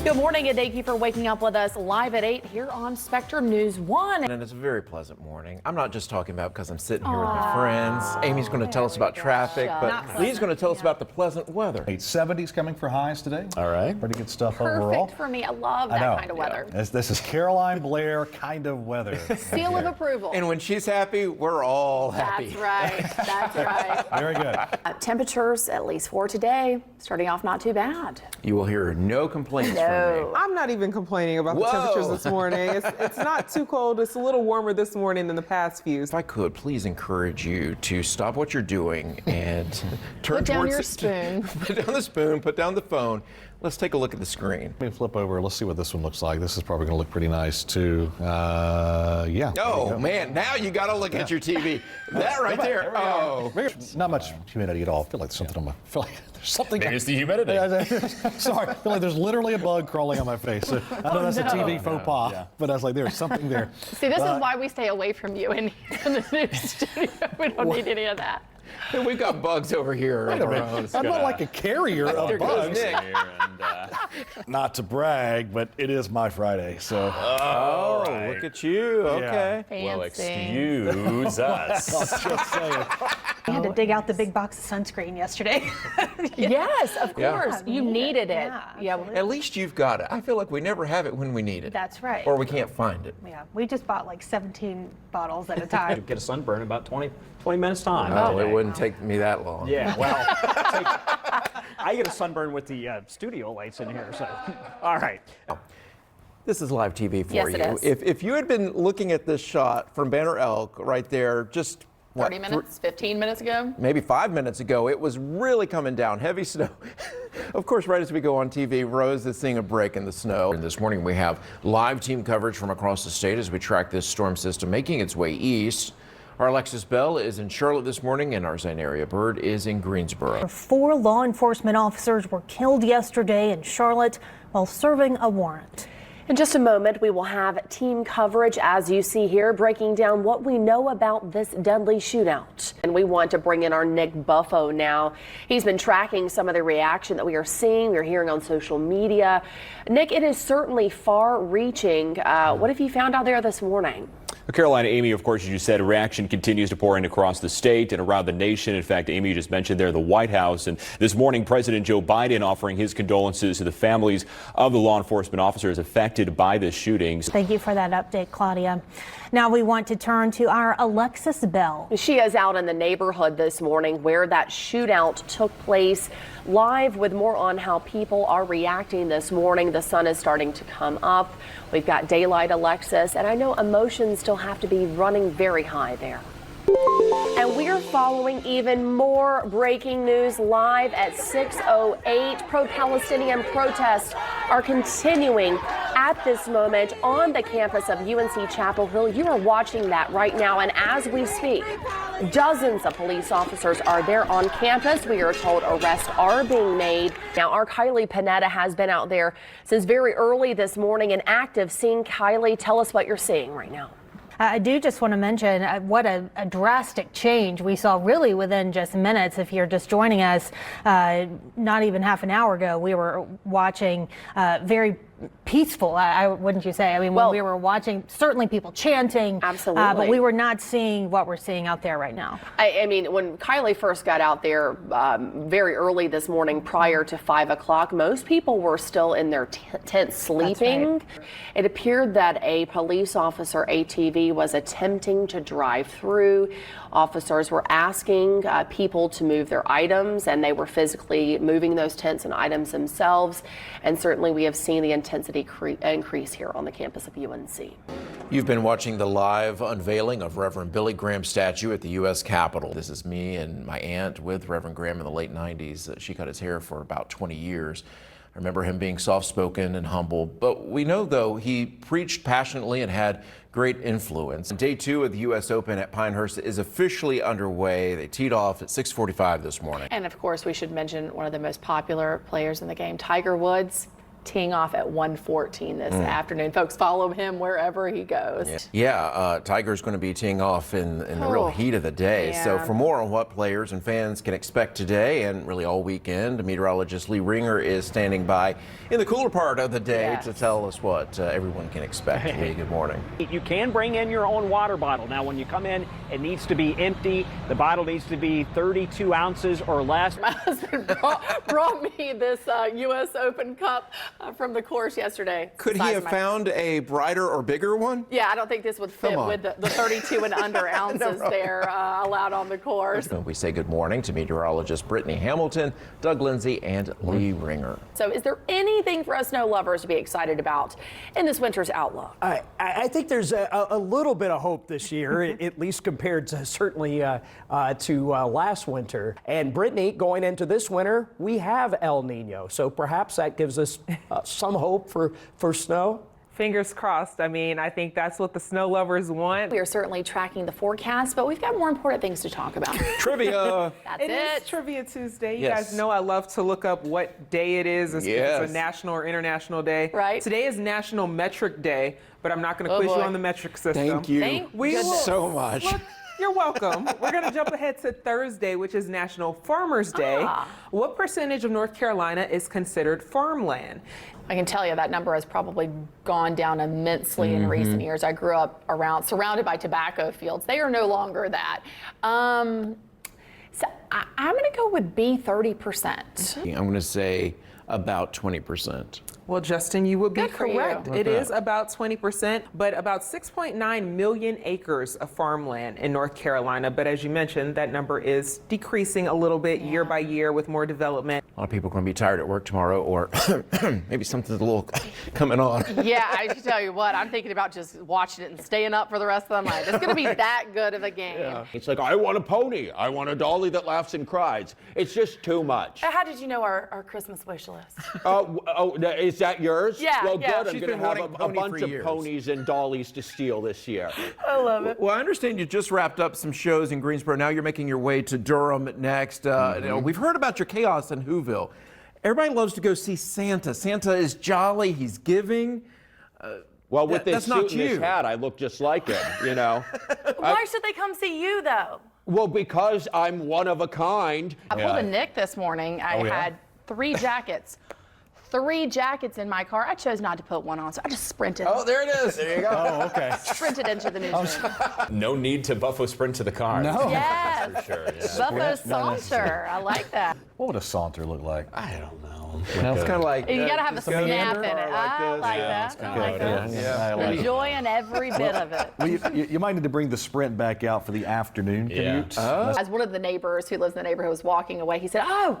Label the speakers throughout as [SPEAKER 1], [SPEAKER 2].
[SPEAKER 1] Good morning, and thank you for waking up with us live at 8 here on Spectrum News 1.
[SPEAKER 2] And it's a very pleasant morning. I'm not just talking about because I'm sitting here with my friends. Amy's going to tell us about traffic, but Lee's going to tell us about the pleasant weather.
[SPEAKER 3] 70s coming for highs today.
[SPEAKER 4] All right.
[SPEAKER 3] Pretty good stuff overall.
[SPEAKER 1] Perfect for me. I love that kind of weather.
[SPEAKER 3] This is Caroline Blair kind of weather.
[SPEAKER 1] Seal of approval.
[SPEAKER 2] And when she's happy, we're all happy.
[SPEAKER 1] That's right. That's right.
[SPEAKER 3] Very good.
[SPEAKER 1] Temperatures, at least for today, starting off not too bad.
[SPEAKER 2] You will hear no complaints from me.
[SPEAKER 5] I'm not even complaining about the temperatures this morning. It's not too cold. It's a little warmer this morning than the past few.
[SPEAKER 2] If I could, please encourage you to stop what you're doing and turn
[SPEAKER 1] Put down
[SPEAKER 2] towards
[SPEAKER 1] your spoon.
[SPEAKER 2] Put down the spoon, put down the phone. Let's take a look at the screen.
[SPEAKER 3] Let me flip over. Let's see what this one looks like. This is probably going to look pretty nice too. Yeah.
[SPEAKER 2] Oh man, now you got to look at your TV. That right there. Oh,
[SPEAKER 3] not much humidity at all. I feel like there's something on my. I feel like there's something.
[SPEAKER 4] Maybe it's the humidity.
[SPEAKER 3] Sorry, I feel like there's literally a bug crawling on my face. I know that's a TV faux pas, but I was like, there's something there.
[SPEAKER 1] See, this is why we stay away from you in the news studio. We don't need any of that.
[SPEAKER 2] We've got bugs over here.
[SPEAKER 3] Wait a minute. I'm not like a carrier of bugs. Not to brag, but it is my Friday, so.
[SPEAKER 2] Oh, right. Look at you. Okay.
[SPEAKER 1] Fancy.
[SPEAKER 4] Well, excuse us.
[SPEAKER 3] Just saying.
[SPEAKER 6] I had to dig out the big box of sunscreen yesterday.
[SPEAKER 1] Yes, of course.
[SPEAKER 6] Yeah.
[SPEAKER 1] You needed it.
[SPEAKER 6] Yeah,
[SPEAKER 2] At least you've got it. I feel like we never have it when we need it.
[SPEAKER 6] That's right.
[SPEAKER 2] Or we can't find it.
[SPEAKER 6] Yeah, we just bought like 17 bottles at a time.
[SPEAKER 4] Get a sunburn in about 20 minutes time.
[SPEAKER 2] Oh, it wouldn't take me that long.
[SPEAKER 7] Yeah, well, I get a sunburn with the studio lights in here, so. All right.
[SPEAKER 2] This is live TV for
[SPEAKER 1] Yes,
[SPEAKER 2] you.
[SPEAKER 1] it is.
[SPEAKER 2] If you had been looking at this shot from Banner Elk right there, just
[SPEAKER 1] 30 minutes, 15 minutes ago.
[SPEAKER 2] maybe 5 minutes ago, it was really coming down, heavy snow. Of course, right as we go on TV, Rose is seeing a break in the snow. And this morning we have live team coverage from across the state as we track this storm system making its way east. Our Alexis Bell is in Charlotte this morning, and our Zainaria Bird is in Greensboro.
[SPEAKER 6] 4 law enforcement officers were killed yesterday in Charlotte while serving a warrant.
[SPEAKER 8] In just a moment, we will have team coverage, as you see here, breaking down what we know about this deadly shootout. And we want to bring in our Nick Buffo now. He's been tracking some of the reaction that we are seeing, we're hearing on social media. Nick, it is certainly far-reaching. What have you found out there this morning?
[SPEAKER 9] Caroline, Amy, of course, as you said, reaction continues to pour in across the state and around the nation. In fact, Amy just mentioned there the White House. And this morning, President Joe Biden offering his condolences to the families of the law enforcement officers affected by this shooting.
[SPEAKER 6] Thank you for that update, Claudia. Now we want to turn to our Alexis Bell.
[SPEAKER 8] She is out in the neighborhood this morning where that shootout took place, live with more on how people are reacting this morning. The sun is starting to come up. We've got daylight, Alexis, and I know emotions still have to be running very high there. And we are following even more breaking news live at 6:08. Pro-Palestinian protests are continuing at this moment on the campus of UNC Chapel Hill. You are watching that right now, and as we speak, dozens of police officers are there on campus. We are told arrests are being made. Now, our Kylie Panetta has been out there since very early this morning and active. Seeing Kylie, tell us what you're seeing right now.
[SPEAKER 6] I do just want to mention what a drastic change we saw really within just minutes. If you're just joining us, not even half an hour ago, we were watching very peaceful, wouldn't you say? I mean, when we were watching, certainly people chanting.
[SPEAKER 8] Absolutely.
[SPEAKER 6] But we were not seeing what we're seeing out there right now.
[SPEAKER 8] I mean, when Kylie first got out there very early this morning, prior to 5 o'clock, most people were still in their tents sleeping.
[SPEAKER 6] Right.
[SPEAKER 8] It appeared that a police officer ATV was attempting to drive through. Officers were asking people to move their items, and they were physically moving those tents and items themselves. And certainly we have seen the intensity increase here on the campus of UNC.
[SPEAKER 2] You've been watching the live unveiling of Reverend Billy Graham's statue at the U.S. Capitol. This is me and my aunt with Reverend Graham in the late 90s. She cut his hair for about 20 years. I remember him being soft-spoken and humble, but we know, though, he preached passionately and had great influence. Day 2 of the U.S. Open at Pinehurst is officially underway. They teed off at 6:45 this morning.
[SPEAKER 1] And of course, we should mention one of the most popular players in the game, Tiger Woods. teeing off at 1:14 this afternoon. Folks, follow him wherever he goes.
[SPEAKER 2] Yeah, Tiger's going to be teeing off in the real heat of the day.
[SPEAKER 1] Yeah.
[SPEAKER 2] So for more on what players and fans can expect today and really all weekend, meteorologist Lee Ringer is standing by in the cooler part of the day to tell us what everyone can expect. Lee, good morning.
[SPEAKER 7] You can bring in your own water bottle. Now, when you come in, it needs to be empty. The bottle needs to be 32 ounces or less.
[SPEAKER 1] My husband brought me this U.S. Open cup from the course yesterday.
[SPEAKER 2] Could he have found a brighter or bigger one?
[SPEAKER 1] Yeah, I don't think this would fit with the 32 and under ounces there allowed on the course.
[SPEAKER 2] We say good morning to meteorologist Brittany Hamilton, Doug Lindsay, and Lee Ringer.
[SPEAKER 8] So is there anything for us snow lovers to be excited about in this winter's outlook?
[SPEAKER 7] I think there's a little bit of hope this year, at least compared to certainly to last winter. And Brittany, going into this winter, we have El Nino. So perhaps that gives us some hope for snow.
[SPEAKER 5] Fingers crossed. I mean, I think that's what the snow lovers want.
[SPEAKER 8] We are certainly tracking the forecast, but we've got more important things to talk about.
[SPEAKER 2] Trivia.
[SPEAKER 8] That's
[SPEAKER 5] It
[SPEAKER 8] it.
[SPEAKER 5] is Trivia Tuesday. You
[SPEAKER 2] Yes.
[SPEAKER 5] guys know I love to look up what day it is. If it's a national or international day.
[SPEAKER 8] Right.
[SPEAKER 5] Today is National Metric Day, but I'm not going to quiz you on the metric system.
[SPEAKER 2] Thank you
[SPEAKER 8] Thank
[SPEAKER 2] so much.
[SPEAKER 5] Look, you're welcome. We're going to jump ahead to Thursday, which is National Farmers Day. What percentage of North Carolina is considered farmland?
[SPEAKER 1] I can tell you that number has probably gone down immensely in recent years. I grew up surrounded by tobacco fields. They are no longer that. So I'm going to go with B, 30%.
[SPEAKER 2] I'm going to say about 20%.
[SPEAKER 5] Well, Justin, you would be
[SPEAKER 1] Good for you.
[SPEAKER 5] correct. It is about 20%, but about 6.9 million acres of farmland in North Carolina. But as you mentioned, that number is decreasing a little bit year by year with more development.
[SPEAKER 2] A lot of people are going to be tired at work tomorrow, or maybe something's a little coming on.
[SPEAKER 1] Yeah, I can tell you what, I'm thinking about just watching it and staying up for the rest of the night. It's going to be that good of a game.
[SPEAKER 10] It's like, I want a pony. I want a dolly that laughs and cries. It's just too much.
[SPEAKER 1] How did you know our Christmas wish list?
[SPEAKER 10] Is that yours?
[SPEAKER 1] Yeah,
[SPEAKER 10] Well,
[SPEAKER 1] yeah.
[SPEAKER 10] good. I'm
[SPEAKER 2] She's
[SPEAKER 10] going to
[SPEAKER 2] been
[SPEAKER 10] have
[SPEAKER 2] wanting
[SPEAKER 10] a
[SPEAKER 2] pony
[SPEAKER 10] bunch
[SPEAKER 2] for
[SPEAKER 10] of
[SPEAKER 2] years.
[SPEAKER 10] ponies and dollies to steal this year.
[SPEAKER 1] I love it.
[SPEAKER 2] Well, I understand you just wrapped up some shows in Greensboro. Now you're making your way to Durham next. We've heard about your chaos in Whoville. Everybody loves to go see Santa. Santa is jolly. He's giving.
[SPEAKER 10] Well, with
[SPEAKER 2] That's
[SPEAKER 10] this
[SPEAKER 2] not
[SPEAKER 10] suit and this
[SPEAKER 2] you.
[SPEAKER 10] hat, I look just like him, you know.
[SPEAKER 1] Why should they come see you, though?
[SPEAKER 10] Well, because I'm one of a kind.
[SPEAKER 1] I pulled a Nick this morning. I had 3 jackets. 3 jackets in my car. I chose not to put one on, so I just sprinted.
[SPEAKER 2] Oh, there it is. There you go.
[SPEAKER 3] Oh, okay.
[SPEAKER 1] Sprinted into the newsroom.
[SPEAKER 9] No need to Buffalo sprint to the car.
[SPEAKER 3] No.
[SPEAKER 1] Yes.
[SPEAKER 9] For sure, yeah.
[SPEAKER 1] Buffalo Saunter. I like that.
[SPEAKER 3] What would a saunter look like?
[SPEAKER 10] I don't know.
[SPEAKER 2] It's kind of like.
[SPEAKER 1] You gotta have a snap in it. I like
[SPEAKER 3] Yeah,
[SPEAKER 1] that. I like that.
[SPEAKER 3] Yeah, I like it.
[SPEAKER 1] Enjoying every bit of it.
[SPEAKER 3] Well, you might need to bring the Sprint back out for the afternoon commute.
[SPEAKER 1] As one of the neighbors who lives in the neighborhood was walking away, he said, "Oh,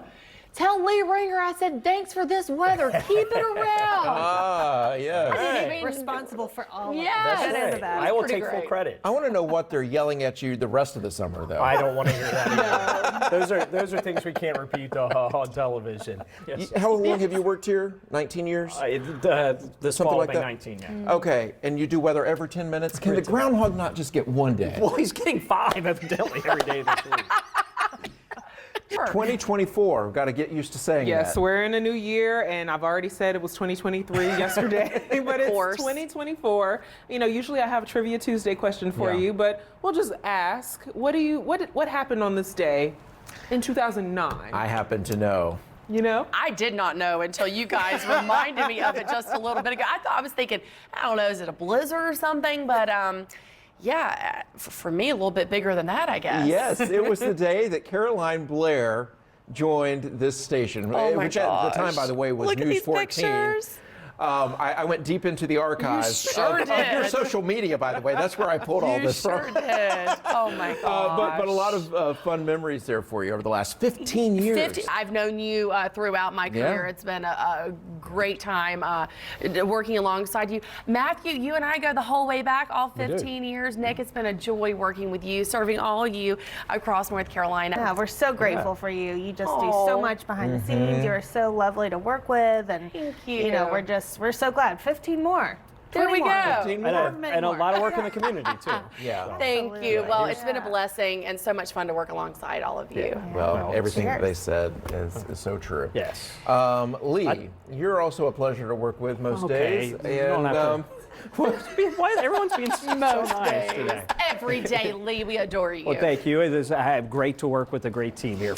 [SPEAKER 1] tell Lee Ringer I said thanks for this weather. Keep it around."
[SPEAKER 2] Yeah.
[SPEAKER 1] I didn't even
[SPEAKER 6] Responsible for all of
[SPEAKER 1] Yes.
[SPEAKER 6] that.
[SPEAKER 1] That's
[SPEAKER 6] Into that.
[SPEAKER 7] I will
[SPEAKER 1] pretty
[SPEAKER 7] take full
[SPEAKER 1] great.
[SPEAKER 7] credit.
[SPEAKER 2] I want to know what they're yelling at you the rest of the summer, though.
[SPEAKER 7] I don't want to hear that either. Those are things we can't repeat on television. Yes.
[SPEAKER 2] How long have you worked here? 19 years?
[SPEAKER 7] This
[SPEAKER 2] Something
[SPEAKER 7] fall
[SPEAKER 2] like
[SPEAKER 7] will be
[SPEAKER 2] that?
[SPEAKER 7] 19, yeah.
[SPEAKER 2] Okay, and you do weather every 10 minutes? Can the groundhog not just get one day?
[SPEAKER 7] Well, he's getting 5 evidently every day this week.
[SPEAKER 2] 2024, we've got to get used to saying
[SPEAKER 5] Yes,
[SPEAKER 2] that.
[SPEAKER 5] we're in a new year, and I've already said it was 2023 yesterday, but it's
[SPEAKER 1] course.
[SPEAKER 5] 2024. You know, usually I have a Trivia Tuesday question for you, but we'll just ask, what happened on this day in 2009?
[SPEAKER 2] I happen to know.
[SPEAKER 5] You know?
[SPEAKER 1] I did not know until you guys reminded me of it just a little bit ago. I was thinking, I don't know, is it a blizzard or something? But yeah, for me, a little bit bigger than that, I guess.
[SPEAKER 2] Yes, it was the day that Caroline Blair joined this station,
[SPEAKER 1] Oh my
[SPEAKER 2] which at the time, by the way, was
[SPEAKER 1] Look at
[SPEAKER 2] News
[SPEAKER 1] these
[SPEAKER 2] 14.
[SPEAKER 1] pictures.
[SPEAKER 2] I went deep into the archives
[SPEAKER 1] sure
[SPEAKER 2] of your
[SPEAKER 1] did.
[SPEAKER 2] social media, by the way. That's where I pulled all
[SPEAKER 1] You
[SPEAKER 2] this
[SPEAKER 1] sure
[SPEAKER 2] from.
[SPEAKER 1] did. Oh my gosh.
[SPEAKER 2] But a lot of fun memories there for you over the last 15 years.
[SPEAKER 1] I've known you throughout my career.
[SPEAKER 2] Yeah.
[SPEAKER 1] It's been a great time working alongside you. Matthew, you and I go the whole way back, all 15 years. Nick, it's been a joy working with you, serving all you across North Carolina.
[SPEAKER 6] Yeah, we're so grateful for you. You just do so much behind the scenes. You're so lovely to work with, and
[SPEAKER 1] Thank
[SPEAKER 6] you know,
[SPEAKER 1] you.
[SPEAKER 6] we're so glad. 15 more.
[SPEAKER 1] There we go.
[SPEAKER 10] 15 more.
[SPEAKER 7] And a lot of work in the community, too.
[SPEAKER 2] Yeah.
[SPEAKER 1] Thank you. Well, it's been a blessing and so much fun to work alongside all of you.
[SPEAKER 2] Well, everything that they said is so true.
[SPEAKER 7] Yes.
[SPEAKER 2] Lee, you're also a pleasure to work with most days.
[SPEAKER 7] You don't have Why everyone's being so
[SPEAKER 1] Most
[SPEAKER 7] nice
[SPEAKER 1] days.
[SPEAKER 7] today.
[SPEAKER 1] Every day, Lee, we adore you.
[SPEAKER 7] Well, thank you. It is great to work with a great team here.